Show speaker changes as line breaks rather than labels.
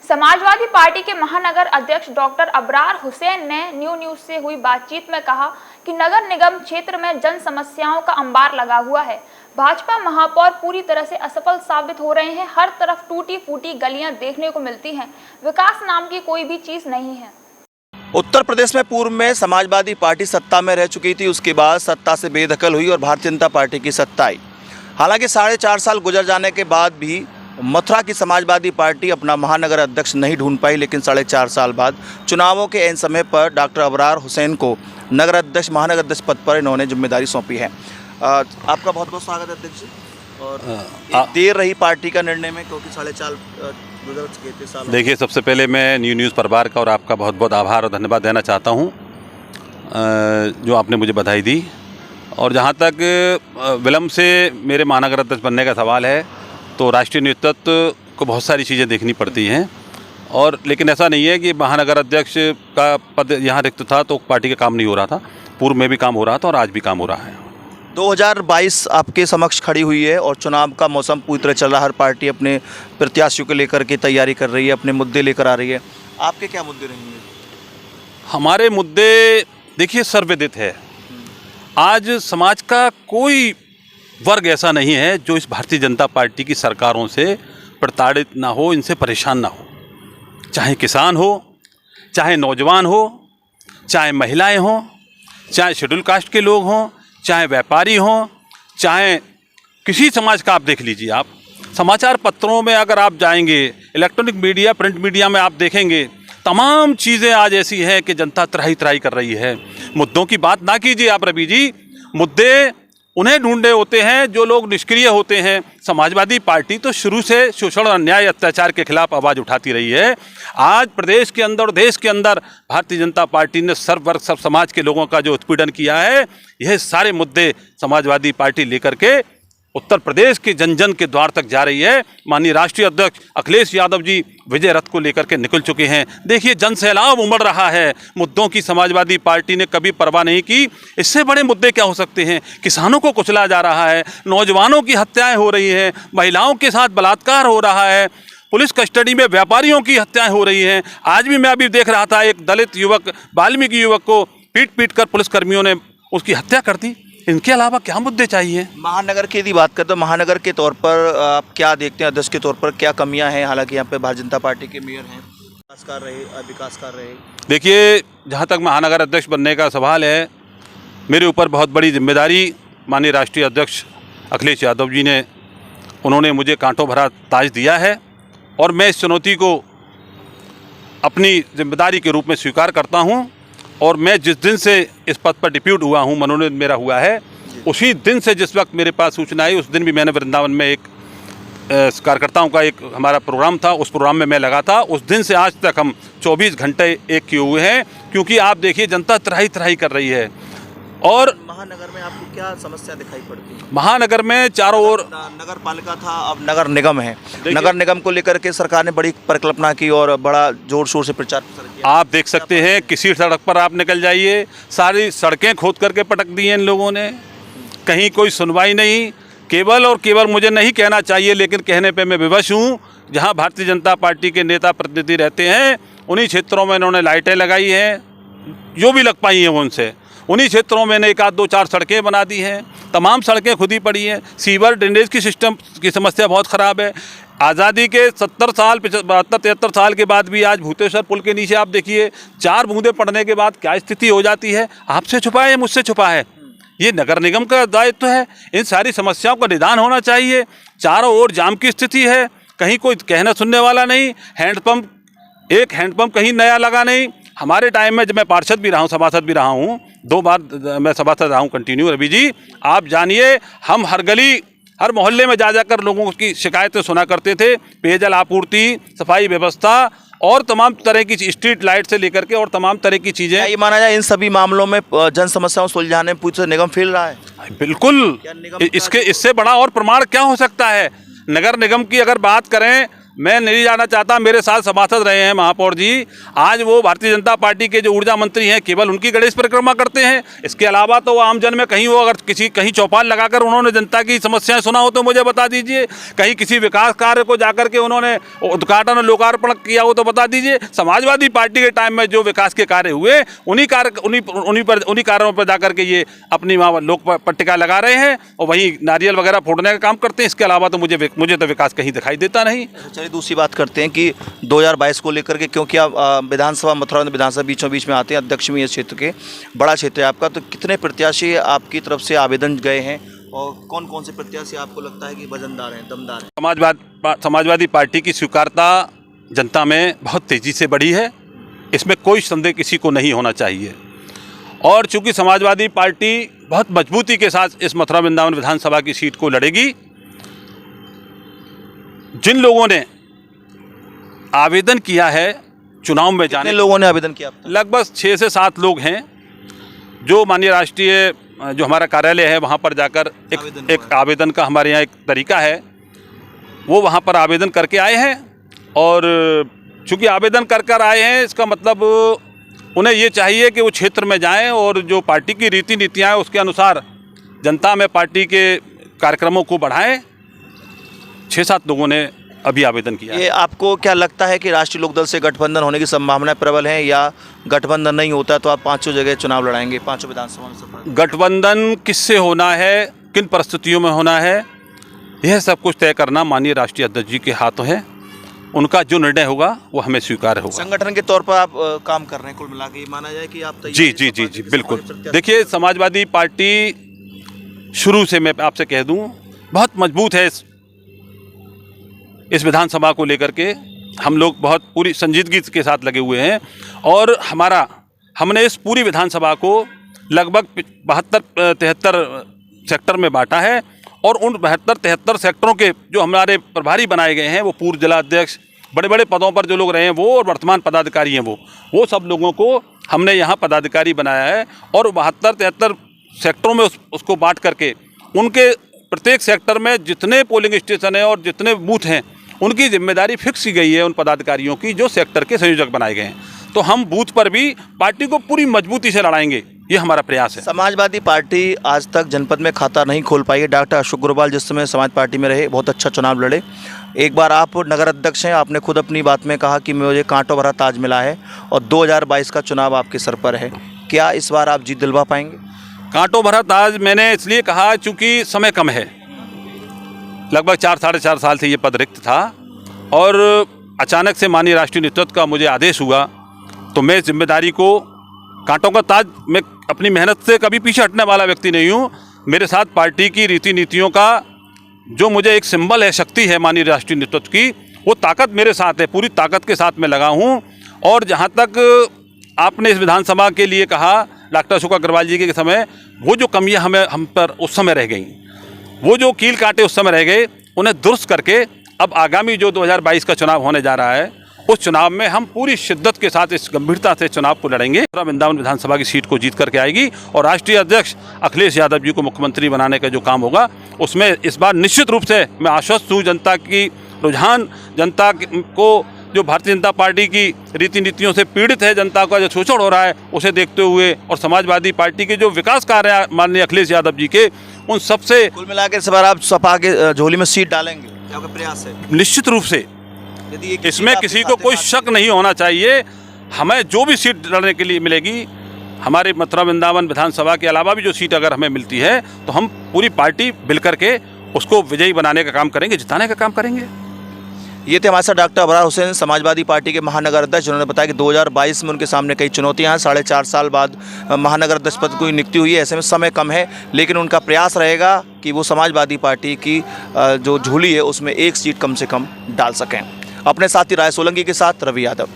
Samajwadi party के महानगर अध्यक्ष डॉक्टर अबरार हुसैन ने न्यूज से हुई बातचीत में कहा कि नगर निगम क्षेत्र में जन समस्याओं का अंबार लगा हुआ है। भाजपा महापौर पूरी तरह से असफल साबित हो रहे हैं। हर तरफ टूटी फूटी गलियां देखने को मिलती हैं। विकास नाम की कोई भी चीज नहीं है।
उत्तर प्रदेश में पूर्व में समाजवादी पार्टी सत्ता में रह चुकी थी, उसके बाद सत्ता से बेदखल हुई और भारतीय जनता पार्टी की सत्ता आई। हालांकि 4.5 साल गुजर जाने के बाद भी मथुरा की समाजवादी पार्टी अपना महानगर अध्यक्ष नहीं ढूंढ पाई, लेकिन 4.5 साल बाद चुनावों के ऐन समय पर डॉक्टर अबरार हुसैन को नगर अध्यक्ष महानगर अध्यक्ष पद पर इन्होंने जिम्मेदारी सौंपी है। आपका बहुत बहुत स्वागत है अध्यक्ष जी। और देर रही पार्टी का निर्णय में, क्योंकि 4.5 गुजर चुके थे साल।
देखिए, सबसे पहले मैं न्यूज़ परिवार का और आपका बहुत बहुत आभार और धन्यवाद देना चाहता हूँ जो आपने मुझे बधाई दी। और जहाँ तक विलम्ब से मेरे महानगर अध्यक्ष बनने का सवाल है, तो राष्ट्रीय नेतृत्व को बहुत सारी चीज़ें देखनी पड़ती हैं, और लेकिन ऐसा नहीं है कि महानगर अध्यक्ष का पद यहाँ रिक्त था तो पार्टी का काम नहीं हो रहा था। पूर्व में भी काम हो रहा था और आज भी काम हो रहा है।
2022 आपके समक्ष खड़ी हुई है और चुनाव का मौसम पूरी तरह चल रहा है। हर पार्टी अपने प्रत्याशियों को लेकर के तैयारी कर रही है, अपने मुद्दे लेकर आ रही है। आपके क्या मुद्दे रहेंगे?
हमारे मुद्दे देखिए सर्वविदित है। आज समाज का कोई वर्ग ऐसा नहीं है जो इस भारतीय जनता पार्टी की सरकारों से प्रताड़ित ना हो, इनसे परेशान ना हो। चाहे किसान हो, चाहे नौजवान हो, चाहे महिलाएं हों, चाहे शेड्यूल कास्ट के लोग हों, चाहे व्यापारी हों, चाहे किसी समाज का आप देख लीजिए। आप समाचार पत्रों में अगर आप जाएंगे, इलेक्ट्रॉनिक मीडिया, प्रिंट मीडिया में आप देखेंगे, तमाम चीज़ें आज ऐसी हैं कि जनता त्राही त्राही कर रही है। मुद्दों की बात ना कीजिए आप रवि जी। मुद्दे उन्हें ढूंढे होते हैं जो लोग निष्क्रिय होते हैं। समाजवादी पार्टी तो शुरू से शोषण, अन्याय, अत्याचार के खिलाफ आवाज़ उठाती रही है। आज प्रदेश के अंदर और देश के अंदर भारतीय जनता पार्टी ने सर्व वर्ग, सब समाज के लोगों का जो उत्पीड़न किया है, यह सारे मुद्दे समाजवादी पार्टी लेकर के उत्तर प्रदेश के जन जन के द्वार तक जा रही है। माननीय राष्ट्रीय अध्यक्ष अखिलेश यादव जी विजय रथ को लेकर के निकल चुके हैं। देखिए, जन सैलाब उमड़ रहा है। मुद्दों की समाजवादी पार्टी ने कभी परवाह नहीं की। इससे बड़े मुद्दे क्या हो सकते हैं? किसानों को कुचला जा रहा है, नौजवानों की हत्याएं हो रही हैं, महिलाओं के साथ बलात्कार हो रहा है, पुलिस कस्टडी में व्यापारियों की हत्याएं हो रही हैं। आज भी मैं अभी देख रहा था, एक दलित युवक, वाल्मीकि युवक को पीट कर पुलिसकर्मियों ने उसकी हत्या कर दी। इनके अलावा क्या मुद्दे चाहिए?
महानगर की यदि बात करें तो महानगर के तौर पर आप क्या देखते हैं, अध्यक्ष के तौर पर क्या कमियां हैं? हालांकि यहाँ पे भारतीय जनता पार्टी के मेयर हैं, विकास कर रहे।
देखिए, जहाँ तक महानगर अध्यक्ष बनने का सवाल है, मेरे ऊपर बहुत बड़ी जिम्मेदारी माननीय राष्ट्रीय अध्यक्ष अखिलेश यादव जी ने, उन्होंने मुझे कांटों भरा ताज दिया है और मैं इस चुनौती को अपनी जिम्मेदारी के रूप में स्वीकार करता हूँ। और मैं जिस दिन से इस पद पर डिप्यूट हुआ हूँ, मनोनयन मेरा हुआ है, उसी दिन से जिस वक्त मेरे पास सूचना आई, उस दिन भी मैंने वृंदावन में एक कार्यकर्ताओं का एक हमारा प्रोग्राम था, उस प्रोग्राम में मैं लगा था। उस दिन से आज तक हम 24 घंटे एक किए हुए हैं, क्योंकि आप देखिए जनता त्राही त्राही कर रही है। और
महानगर में आपको क्या समस्या दिखाई पड़ती है?
महानगर में चारों ओर
नगर पालिका था, अब नगर निगम है। नगर निगम को लेकर के सरकार ने बड़ी परिकल्पना की और बड़ा जोर शोर से प्रचार प्रसार किया।
आप देख सकते हैं, किसी सड़क पर आप निकल जाइए, सारी सड़कें खोद करके पटक दी हैं इन लोगों ने। कहीं कोई सुनवाई नहीं। केवल और केवल, मुझे नहीं कहना चाहिए लेकिन कहने पे मैं विवश हूँ, जहाँ भारतीय जनता पार्टी के नेता प्रतिनिधि रहते हैं, उन्हीं क्षेत्रों में इन्होंने लाइटें लगाई हैं, जो भी लग पाई हैं वो उनसे। उन्हीं क्षेत्रों में एक आध दो चार सड़कें बना दी हैं। तमाम सड़कें खुदी पड़ी हैं। सीवर ड्रेनेज की सिस्टम की समस्या बहुत ख़राब है। आज़ादी के 70 साल, 72-73 साल के बाद भी आज भूतेश्वर पुल के नीचे आप देखिए, 4 बूंदे पड़ने के बाद क्या स्थिति हो जाती है। आपसे छुपा है या मुझसे छुपा है? ये नगर निगम का दायित्व है। इन सारी समस्याओं का निदान होना चाहिए। चारों ओर जाम की स्थिति है, कहीं कोई कहना सुनने वाला नहीं। एक हैंडपम्प कहीं नया लगा नहीं। हमारे टाइम में जब मैं पार्षद भी रहा हूँ, सभासद भी रहा हूँ, 2 बार मैं सभासद रहा हूँ कंटिन्यू। रवि जी, आप जानिए, हम हर गली, हर मोहल्ले में जा जाकर लोगों की शिकायतें सुना करते थे। पेयजल आपूर्ति, सफाई व्यवस्था और तमाम तरह की स्ट्रीट लाइट से लेकर के और तमाम तरह की चीज़ें।
ये माना जाए इन सभी मामलों में जन समस्याओं सुलझाने में पूरी निगम फेल रहा है?
बिल्कुल। इससे बड़ा और प्रमाण क्या हो सकता है? नगर निगम की अगर बात करें मैं नहीं जाना चाहता, मेरे साथ सभासद रहे हैं महापौर जी। आज वो भारतीय जनता पार्टी के जो ऊर्जा मंत्री हैं केवल उनकी गणेश परिक्रमा करते हैं। इसके अलावा तो आम जन में कहीं वो अगर कहीं चौपाल लगाकर उन्होंने जनता की समस्याएं सुना हो तो मुझे बता दीजिए। कहीं किसी विकास कार्य को जाकर के उन्होंने उद्घाटन और लोकार्पण किया हो तो बता दीजिए। समाजवादी पार्टी के टाइम में जो विकास के कार्य हुए उन्हीं कार्यों पर जाकर के ये अपनी वहाँ लोक पट्टिका लगा रहे हैं और वहीं नारियल वगैरह फोड़ने का काम करते हैं। इसके अलावा तो मुझे तो विकास कहीं दिखाई देता नहीं।
चलिए दूसरी बात करते हैं कि 2022 को लेकर के, क्योंकि आप विधानसभा मथुरा विधानसभा बीचों बीच में आते हैं, अध्यक्ष में इस क्षेत्र के, बड़ा क्षेत्र है आपका, तो कितने प्रत्याशी आपकी तरफ से आवेदन गए हैं और कौन कौन से प्रत्याशी आपको लगता है कि वजनदार हैं, दमदार हैं?
समाजवादी पार्टी की स्वीकारता जनता में बहुत तेज़ी से बढ़ी है, इसमें कोई संदेह किसी को नहीं होना चाहिए। और चूंकि समाजवादी पार्टी बहुत मजबूती के साथ इस मथुरा वृंदावन विधानसभा की सीट को लड़ेगी, जिन लोगों ने आवेदन किया है चुनाव में जाने,
लोगों ने आवेदन किया?
लगभग 6 से 7 लोग हैं जो माननीय राष्ट्रीय जो हमारा कार्यालय है वहाँ पर जाकर एक आवेदन का हमारे यहाँ एक तरीका है, वो वहाँ पर आवेदन करके आए हैं। और चूँकि आवेदन कर आए हैं, इसका मतलब उन्हें ये चाहिए कि वो क्षेत्र में जाएं और जो पार्टी की रीति नीतियाँ हैं उसके अनुसार जनता में पार्टी के कार्यक्रमों को बढ़ाएं। 6-7 लोगों ने अभी आवेदन किया।
ये आपको क्या लगता है कि राष्ट्रीय लोकदल से गठबंधन होने की संभावनाएं प्रबल हैं, या गठबंधन नहीं होता तो आप 5 जगह चुनाव लड़ाएंगे, 5 विधानसभा में?
गठबंधन किससे होना है, किन परिस्थितियों में होना है, यह सब कुछ तय करना माननीय राष्ट्रीय अध्यक्ष जी के हाथों है। उनका जो निर्णय होगा वो हमें स्वीकार होगा।
संगठन के तौर पर आप काम कर रहे हैं, कुल मिला के ये माना जाए कि आप
जी बिल्कुल। देखिए, समाजवादी पार्टी शुरू से मैं आपसे कह दूं बहुत मजबूत है। इस विधानसभा को लेकर के हम लोग बहुत पूरी संजीदगी के साथ लगे हुए हैं और हमने इस पूरी विधानसभा को लगभग 72-73 सेक्टर में बांटा है और उन 72-73 सेक्टरों के जो हमारे प्रभारी बनाए गए हैं, वो पूर्व जिलाध्यक्ष, बड़े बड़े पदों पर जो लोग रहे हैं वो, और वर्तमान पदाधिकारी हैं वो सब लोगों को हमने यहाँ पदाधिकारी बनाया है। और 72-73 सेक्टरों में उसको बांट करके उनके प्रत्येक सेक्टर में जितने पोलिंग स्टेशन हैं और जितने बूथ हैं उनकी जिम्मेदारी फिक्स की गई है उन पदाधिकारियों की जो सेक्टर के संयोजक बनाए गए हैं। तो हम बूथ पर भी पार्टी को पूरी मजबूती से लड़ाएंगे, ये हमारा प्रयास है।
समाजवादी पार्टी आज तक जनपद में खाता नहीं खोल पाई है। डॉक्टर अशोक गुरबाल जिस समय समाज पार्टी में रहे, बहुत अच्छा चुनाव लड़े। एक बार आप नगर अध्यक्ष हैं, आपने खुद अपनी बात में कहा कि मुझे कांटों भरा ताज मिला है और 2022 का चुनाव आपके सर पर है। क्या इस बार आप जीत दिलवा पाएंगे?
कांटों भरा ताज मैंने इसलिए कहा चूँकि समय कम है, लगभग 4-4.5 साल से ये पद रिक्त था और अचानक से माननीय राष्ट्रीय नेतृत्व का मुझे आदेश हुआ तो मैं जिम्मेदारी को, कांटों का ताज, मैं अपनी मेहनत से कभी पीछे हटने वाला व्यक्ति नहीं हूँ। मेरे साथ पार्टी की रीति नीतियों का जो मुझे एक सिंबल है, शक्ति है माननीय राष्ट्रीय नेतृत्व की, वो ताकत मेरे साथ है, पूरी ताकत के साथ मैं लगा हूँ। और जहाँ तक आपने इस विधानसभा के लिए कहा, डॉक्टर अशोक अग्रवाल जी के समय वो जो कमियाँ हम पर उस समय रह गई, वो जो कील कांटे उस समय रह गए, उन्हें दुरुस्त करके अब आगामी जो 2022 का चुनाव होने जा रहा है उस चुनाव में हम पूरी शिद्दत के साथ, इस गंभीरता से चुनाव को लड़ेंगे। वृंदावन विधानसभा की सीट को जीत करके आएगी और राष्ट्रीय अध्यक्ष अखिलेश यादव जी को मुख्यमंत्री बनाने का जो काम होगा उसमें इस बार निश्चित रूप से मैं आश्वस्त हूँ। जनता की रुझान, जनता को जो भारतीय जनता पार्टी की रीति नीतियों से पीड़ित है, जनता का जो शोषण हो रहा है उसे देखते हुए, और समाजवादी पार्टी के जो विकास कार्य माननीय अखिलेश यादव जी के, उन सबसे
कुल मिलाकर इस बार आप सपा के झोली में सीट डालेंगे, आपका प्रयास है?
निश्चित रूप से,
यदि
इसमें किसी को कोई शक नहीं होना चाहिए। हमें जो भी सीट लड़ने के लिए मिलेगी, हमारे मथुरा वृंदावन विधानसभा के अलावा भी जो सीट अगर हमें मिलती है तो हम पूरी पार्टी मिल करके उसको विजयी बनाने का काम करेंगे, जिताने का काम करेंगे।
ये थे हमारे साथ डॉक्टर अबरार हुसैन, समाजवादी पार्टी के महानगर अध्यक्ष, जिन्होंने बताया कि 2022 में उनके सामने कई चुनौतियां हैं। 4.5 साल बाद महानगर अध्यक्ष पद की नियुक्ति हुई है, ऐसे में समय कम है, लेकिन उनका प्रयास रहेगा कि वो समाजवादी पार्टी की जो झोली है उसमें एक सीट कम से कम डाल सकें। अपने साथी राय सोलंकी के साथ रवि यादव।